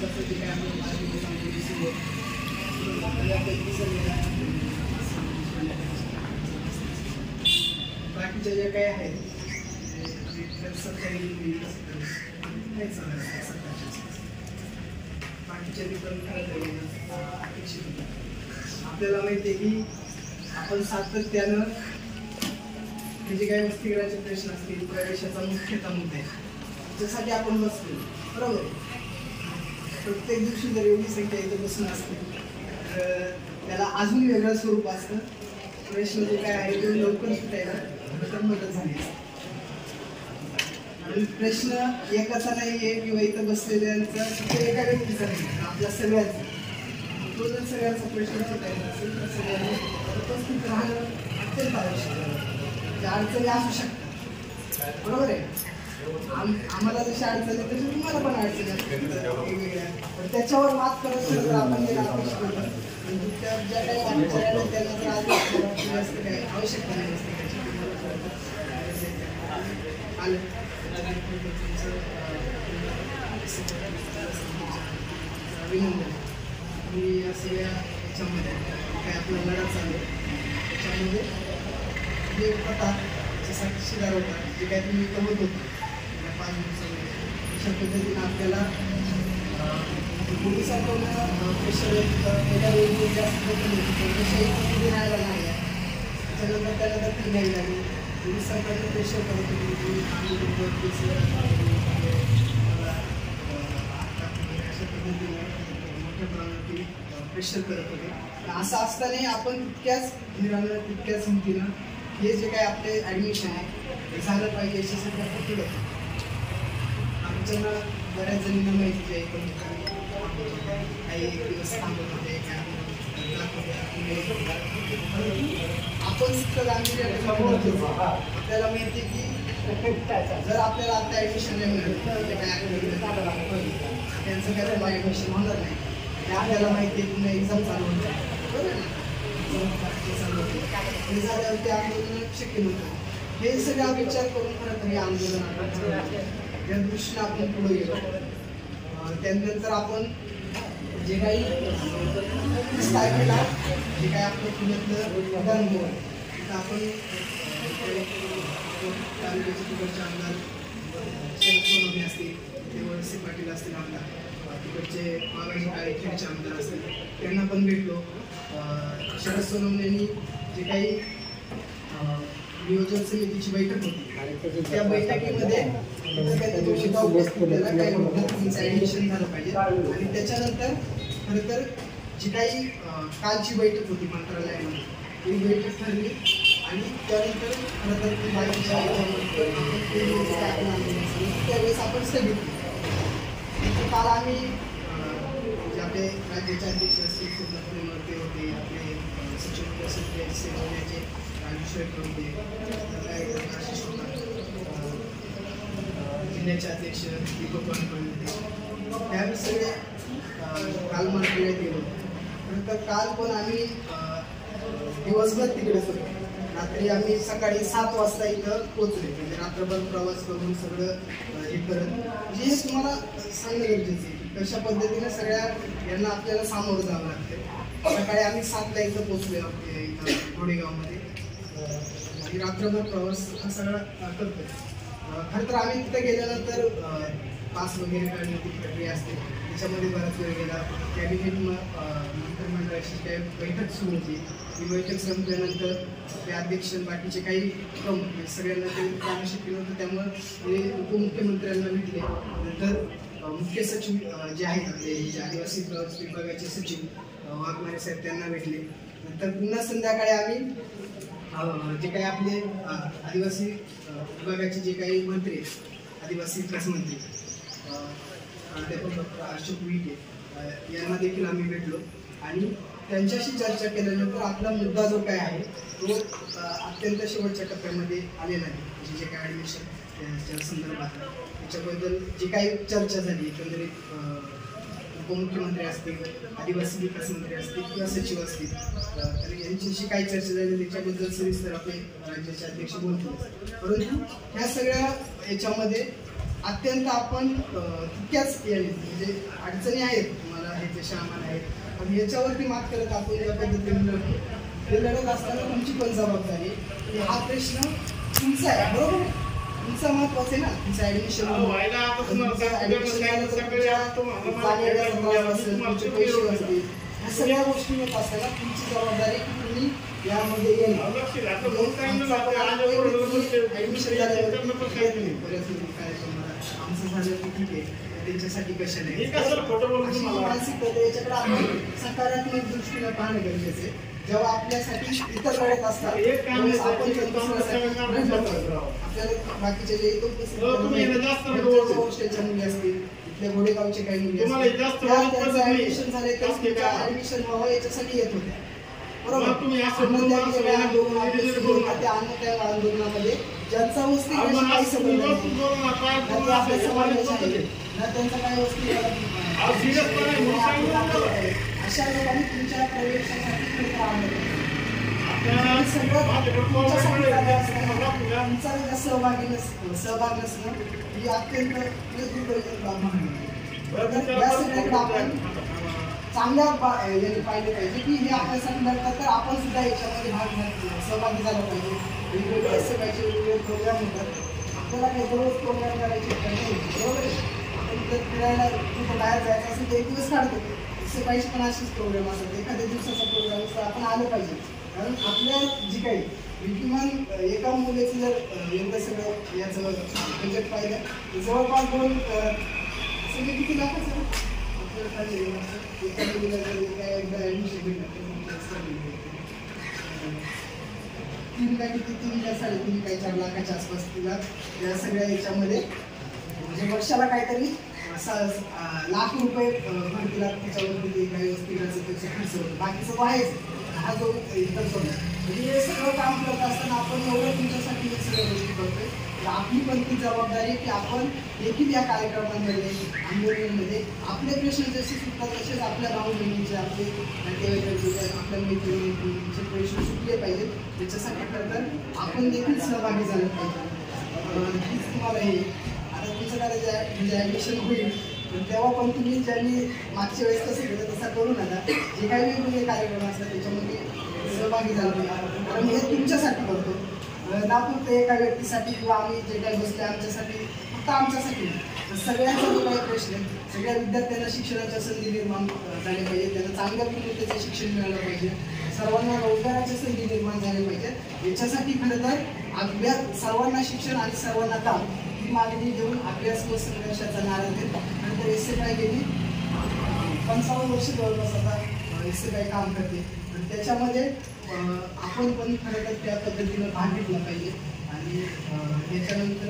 दिवसाचं जे काय आपण बाकीच्या ज्या काही आहेत सरकारी बाकीच्या अपेक्षित आपल्याला माहिती आहे की आपण सातत्यानं हे जे काही वसतिगृहाचे प्रश्न असतील प्रवेशाचा मुख्यतः मुद्दा आहे त्याच्यासाठी आपण बसलो बरोबर. प्रत्येक दिवशी जर एवढी संख्या इथं बसून असते तर त्याला अजून वेगळं स्वरूप असतं. प्रश्न जे काय आहे ते लवकर सुटायला तर मदत झाली असते. आणि प्रश्न एकाचा नाही आहे किंवा इथं बसलेल्यांचा फक्त एका व्यक्तीचा नाही आपल्या सगळ्यांचा. तो जर सगळ्यांचा प्रश्न सुटायचा असेल तर सगळ्यांनी उपस्थित राहणं अत्यंत आवश्यक आहे. त्या अडचणी असू शकतात बरोबर आहे. आम्हाला जशी अडचणी तशी तुम्हाला पण अडचणी असतात वेगवेगळ्या. पण त्याच्यावर मात करत जर आपण जे अपेक्षा करतो त्या ज्या काही अडचणी त्यांना जर आज काही आवश्यकता नाही असते अभिनंदन. मी या सगळ्या याच्यामध्ये काय आपला लढा चालू त्याच्यामध्ये जे होता साक्षीदार होता जे काय तुम्ही कमवत होता 5 दिवसामध्ये अशा पद्धतीनं आपल्याला पोलिसांकडून प्रेशर एका वेळी जास्त राहायला नाही आहे. त्याच्यानंतर त्याला दखल घ्यावी लागली. पोलिसांकडून प्रेशर करत होती अशा पद्धतीने मोठ्या प्रमाणात प्रेशर करत होते. असं असताना आपण तितक्याच हिमतीनं हे जे काय आपले ॲडमिशन आहे हे झालं पाहिजे याच्यासाठी आपण पुढे आमच्याला बऱ्याच जणींना माहिती आहे काही एक दिवस थांबत होते आपण आपल्याला माहिती आहे की जर आपल्याला आता ॲडमिशन नाही मिळालं त्यांचं काय ॲडमिशन होणार नाही. आपल्याला माहिती आहे की एक्झाम चालू होतं बरोबर ना. हे झाल्यावर ते आंदोलन शक्य नव्हतं. हे सगळा विचार करून खरं तर हे आंदोलन या दृष्टीने आपण पुढे गेलो. त्यानंतर आपण जे काही केला जे काही आपलं पुण्यातलं अनुभव आहे तिथं आपण तालुक्याचे तिकडचे आमदार शरद सोनवणे असतील देवळसी पाटील असतील आमदार तिकडचे मागाजी काळेखेडचे आमदार असतील त्यांना पण भेटलो. शरद सोनवणेंनी जे काही नियोजन समितीची बैठक होती त्या बैठकीमध्ये ॲडमिशन झालं पाहिजे. आणि त्याच्यानंतर खरं तर जी काही कालची बैठक होती मंत्रालयामध्ये ती बैठक ठरली आणि त्यानंतर खरं तर ती त्यावेळेस आपण स्थगित केली. काल आम्ही जे आपले राज्याचे अध्यक्ष असतील ते होते आपले सचिव सेवण्याचे राजेश्वर होते आशिष होता जिल्ह्याचे अध्यक्ष दीपक वानखडे होते त्यावेळी सगळे काल मंत्रालयात गेलो. नंतर काल पण आम्ही दिवसभर तिकडेच होतो. रात्री आम्ही सकाळी 7 वाजता इथं पोचले म्हणजे रात्रभर प्रवास करून सगळं हे करत म्हणजे हे तुम्हाला सांगणं गरजेचं आहे की कशा पद्धतीने सगळ्या यांना आपल्याला सामोरं जावं लागतं. सकाळी आम्ही 7ला इथं पोचलो इथं घोडेगावमध्ये आणि रात्रभर प्रवास हा सगळा करतो. खरं तर आम्ही तिथं गेल्यानंतर पास वगैरे काढण्याची प्रक्रिया असते त्याच्यामध्ये बराच वेळ गेला. कॅबिनेट मंत्रिमंडळाची काही बैठक सुरू होती. ही बैठक संपल्यानंतर ते अध्यक्ष बाकीचे काही प्रमुख सगळ्यांना ते कामं शिकले होतं त्यामुळं ते उपमुख्यमंत्र्यांना भेटले. नंतर मुख्य सचिव जे आहेत आपले जे आदिवासी विभागाचे सचिव वाघमारे साहेब त्यांना भेटले. नंतर पुन्हा संध्याकाळी आम्ही जे काही आपले आदिवासी विभागाचे जे काही मंत्री आदिवासी विकास मंत्री प्राध्यापक डॉक्टर अशोक उईके यांना देखील आम्ही भेटलो आणि त्यांच्याशी चर्चा केल्यानंतर आपला मुद्दा जो काय आहे तो अत्यंत शेवटच्या टप्प्यामध्ये आलेला आहे. म्हणजे जे काय ॲडमिशन त्याच्या संदर्भात त्याच्याबद्दल जी काही चर्चा झाली एकंदरीत उपमुख्यमंत्री असतील आदिवासी विकास मंत्री असतील किंवा सचिव असतील तर यांच्याशी काही चर्चा झाली त्याच्याबद्दल सविस्तर आपले राज्याचे अध्यक्ष बोलतील. परंतु ह्या सगळ्या याच्यामध्ये अत्यंत आपण तितक्याच म्हणजे अडचणी आहेत तुम्हाला, ह्याच्याशी आम्हाला आहेत, पण याच्यावरती मात करत आपण ज्या पद्धतीने लढतो, ते लढत असताना तुमची पण जबाबदारी आहे. हा प्रश्न तुमचा आहे, बरोबर आहे, तुमचा महत्वाचं आहे ना. तुमचं ऍडमिशन तुमचे पैसे असतील, ह्या सगळ्या गोष्टी येत असताना तुमची जबाबदारी की तुम्ही यामध्ये येणं. ऍडमिशन झाल्यावर आमचं झालं की ठीक आहे, त्यांच्यासाठी कशाला मानसिकता याच्याकडे आपण सकारात्मक दृष्टीने पाहणं गरजेचं आहे. जेव्हा आपल्यासाठी इतर लढत असतात आपल्याला बाकीचे जे हॉस्टेलच्या मुली असतील, इथल्या गोडेगावचे काही मुली असतील, त्यांचं ऍडमिशन झाले ऍडमिशन व्हावं याच्यासाठी येत होत्या, बरोबर. त्या आंदोलनामध्ये ज्यांचा वस्ती काही संबंध नाही, आपल्या समाजाच्या आहे ना, त्यांचा काही वस्ती अशा लोकांनी तुमच्या प्रवेशासाठी सहभाग नसणं ही अत्यंत चांगल्या याने पाहिले पाहिजे की हे आपल्यासाठी लढतात, तर आपण सुद्धा याच्यामध्ये सहभागी झाला पाहिजे. वेगवेगळे असे पाहिजे, वेगवेगळे प्रोग्राम होतात, आपल्याला काही दररोज प्रोग्राम करायचे बरोबर आहे. आपण जर फिरायला कुठं बाहेर जायचं असेल तर एक दिवस काढतो, असे पाहिजे पण असेच प्रोग्राम असतात. एखाद्या दिवसाचा प्रोग्राम असतो, आपण आलं पाहिजे, कारण आपल्या जी काही किमान एका मुलीचं जर एवढं सगळं याचं बजेट पाहिलं तर जवळपास दोन सगळे किती लाखाचं आपल्याला पाहिजे. एका मुलीला जर एकदा ॲडमिशन भेटलं 3 लाख किती 3 लाख 3.5 काही 4 लाखाच्या आसपास तिला या सगळ्या याच्यामध्ये म्हणजे वर्षाला काहीतरी लाख रुपये भरतीला त्याच्यावरती काही वस्तीलाचं त्याचं खर्च होतं, बाकीचं आहेच. हा जो इतर सोडला म्हणजे हे सगळं काम करत असताना आपण एवढं तुमच्यासाठी हे सगळ्या गोष्टी करतोय, तर आपली पण ती जबाबदारी की आपण देखील या कार्यक्रमांमध्ये आंदोलनामध्ये आपले प्रश्न जसे सुटतात तसेच आपल्या भाऊ बहिणीचे, आपले नातेवाईकांचे, आपल्या मैत्रिणींचे प्रश्न सुटले पाहिजेत. त्याच्यासाठी खरं तर आपण देखील सहभागी झालं पाहिजे. हीच तुम्हाला हे आता तुमचं म्हणजे ॲडमिशन होईल, पण तेव्हा पण तुम्ही ज्यांनी मागच्या वेळेस कसं केलं तसं करू नका. जे काही वेगवेगळे कार्यक्रम असतात त्याच्यामध्ये सहभागी झाला पाहिजे, कारण हे तुमच्यासाठी करतो ना, फक्त एका व्यक्तीसाठी किंवा आम्ही जे काही बसले आमच्यासाठी, फक्त आमच्यासाठी तर सगळ्यांचा जो काही प्रश्न आहे, सगळ्या विद्यार्थ्यांना शिक्षणाच्या संधी निर्माण झाल्या पाहिजे, त्यांना चांगल्या गुणवत्तेचं शिक्षण मिळालं पाहिजे, सर्वांना रोजगाराच्या संधी निर्माण झाल्या पाहिजेत. याच्यासाठी खरं तर अभ्यास, सर्वांना शिक्षण आणि सर्वांना काम ही मागणी घेऊन अभ्यास व संघर्षाचा नारा देत नंतर SFI गेली 55 वर्ष जवळपास आता SFI काम करते. आणि त्याच्यामध्ये आपण पण खरं तर त्या पद्धतीनं भाग घेतला पाहिजे. आणि त्याच्यानंतर